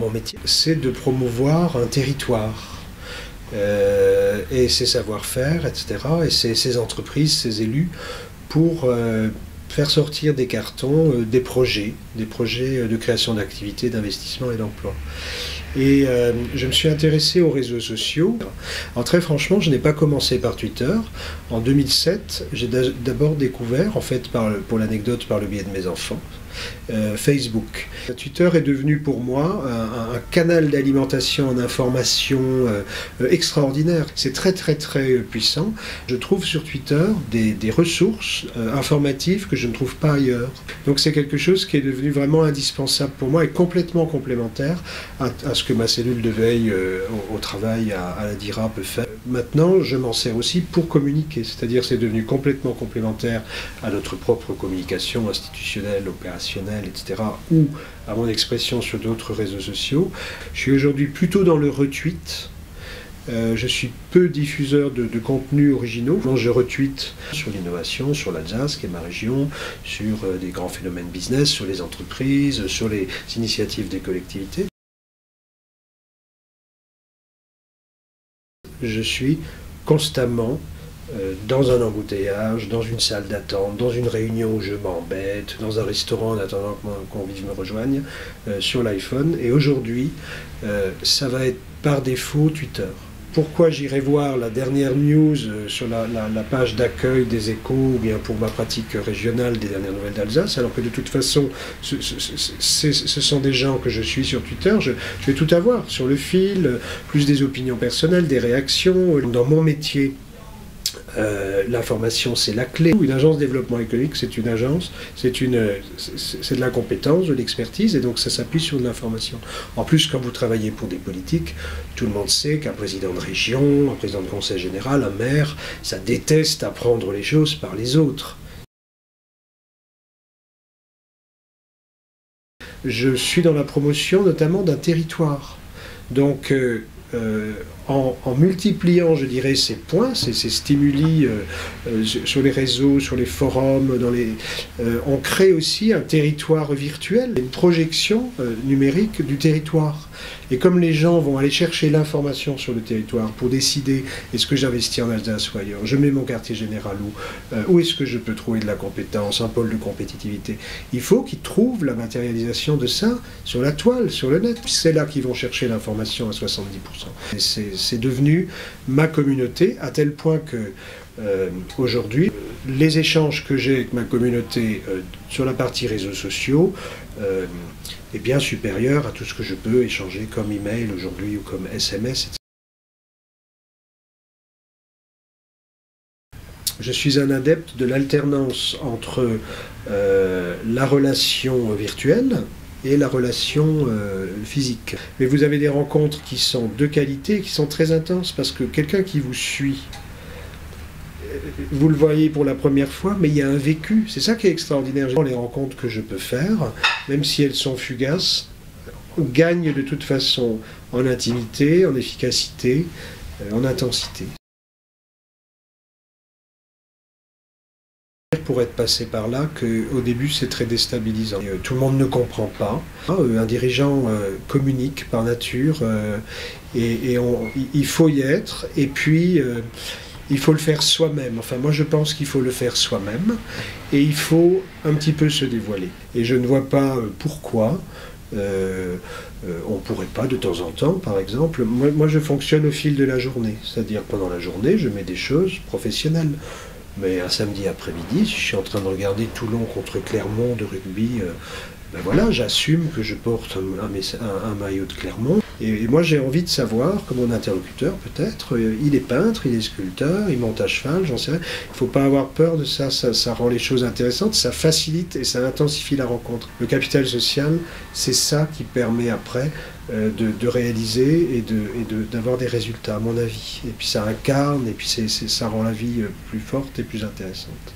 mon métier, c'est de promouvoir un territoire. Et ses savoir-faire, etc., et ses entreprises, ses élus, pour faire sortir des cartons des projets de création d'activités, d'investissement et d'emploi. Et je me suis intéressé aux réseaux sociaux. Alors très franchement, je n'ai pas commencé par Twitter. En 2007, j'ai d'abord découvert, en fait, pour l'anecdote, par le biais de mes enfants, Facebook. Twitter est devenu pour moi un canal d'alimentation en information extraordinaire. C'est très puissant. Je trouve sur Twitter des ressources informatives que je ne trouve pas ailleurs. Donc c'est quelque chose qui est devenu vraiment indispensable pour moi et complètement complémentaire à ce que ma cellule de veille au travail à la DIRA peut faire. Maintenant, je m'en sers aussi pour communiquer, c'est-à-dire c'est devenu complètement complémentaire à notre propre communication institutionnelle, opérationnelle, etc., ou à mon expression sur d'autres réseaux sociaux. Je suis aujourd'hui plutôt dans le retweet. Je suis peu diffuseur de contenus originaux. Je retweete sur l'innovation, sur l'Alsace, qui est ma région, sur des grands phénomènes business, sur les entreprises, sur les initiatives des collectivités. Je suis constamment dans un embouteillage, dans une salle d'attente, dans une réunion où je m'embête, dans un restaurant en attendant que mon convive me rejoigne, sur l'iPhone. Et aujourd'hui, ça va être par défaut Twitter. Pourquoi j'irai voir la dernière news sur la page d'accueil des Échos ou bien pour ma pratique régionale des dernières nouvelles d'Alsace, alors que de toute façon, ce sont des gens que je suis sur Twitter, je vais tout avoir sur le fil, plus des opinions personnelles, des réactions. Dans mon métier, l'information, c'est la clé. Une agence de développement économique, c'est une agence, c'est de la compétence, de l'expertise, et donc ça s'appuie sur de l'information. En plus, quand vous travaillez pour des politiques, tout le monde sait qu'un président de région, un président de conseil général, un maire, ça déteste apprendre les choses par les autres. Je suis dans la promotion notamment d'un territoire. Donc, en multipliant, je dirais, ces points, ces stimuli sur les réseaux, sur les forums, on crée aussi un territoire virtuel, une projection numérique du territoire. Et comme les gens vont aller chercher l'information sur le territoire pour décider est-ce que j'investis en Alsace ou ailleurs, je mets mon quartier général où est-ce que je peux trouver de la compétence, un pôle de compétitivité, il faut qu'ils trouvent la matérialisation de ça sur la toile, sur le net. C'est là qu'ils vont chercher l'information à 70%. Et c'est devenu ma communauté à tel point que aujourd'hui, les échanges que j'ai avec ma communauté sur la partie réseaux sociaux est bien supérieur à tout ce que je peux échanger comme email aujourd'hui ou comme SMS, etc. Je suis un adepte de l'alternance entre la relation virtuelle et la relation physique. Mais vous avez des rencontres qui sont de qualité, qui sont très intenses, parce que quelqu'un qui vous suit, vous le voyez pour la première fois, mais il y a un vécu. C'est ça qui est extraordinaire. Les rencontres que je peux faire, même si elles sont fugaces, gagnent de toute façon en intimité, en efficacité, en intensité. Pour être passé par là, qu'au début c'est très déstabilisant. Tout le monde ne comprend pas. Un dirigeant communique par nature et il faut y être. Et puis il faut le faire soi-même. Enfin, moi je pense qu'il faut le faire soi-même et il faut un petit peu se dévoiler. Et je ne vois pas pourquoi on ne pourrait pas de temps en temps, par exemple. Moi je fonctionne au fil de la journée. C'est-à-dire pendant la journée, je mets des choses professionnelles. Mais un samedi après-midi, si je suis en train de regarder Toulon contre Clermont de rugby, ben voilà, j'assume que je porte un maillot de Clermont. Et moi, j'ai envie de savoir, comme mon interlocuteur peut-être, il est peintre, il est sculpteur, il monte à cheval, j'en sais rien. Il ne faut pas avoir peur de ça, ça rend les choses intéressantes, ça facilite et ça intensifie la rencontre. Le capital social, c'est ça qui permet après de réaliser et d'avoir des résultats, à mon avis. Et puis ça incarne, et puis ça rend la vie plus forte et plus intéressante.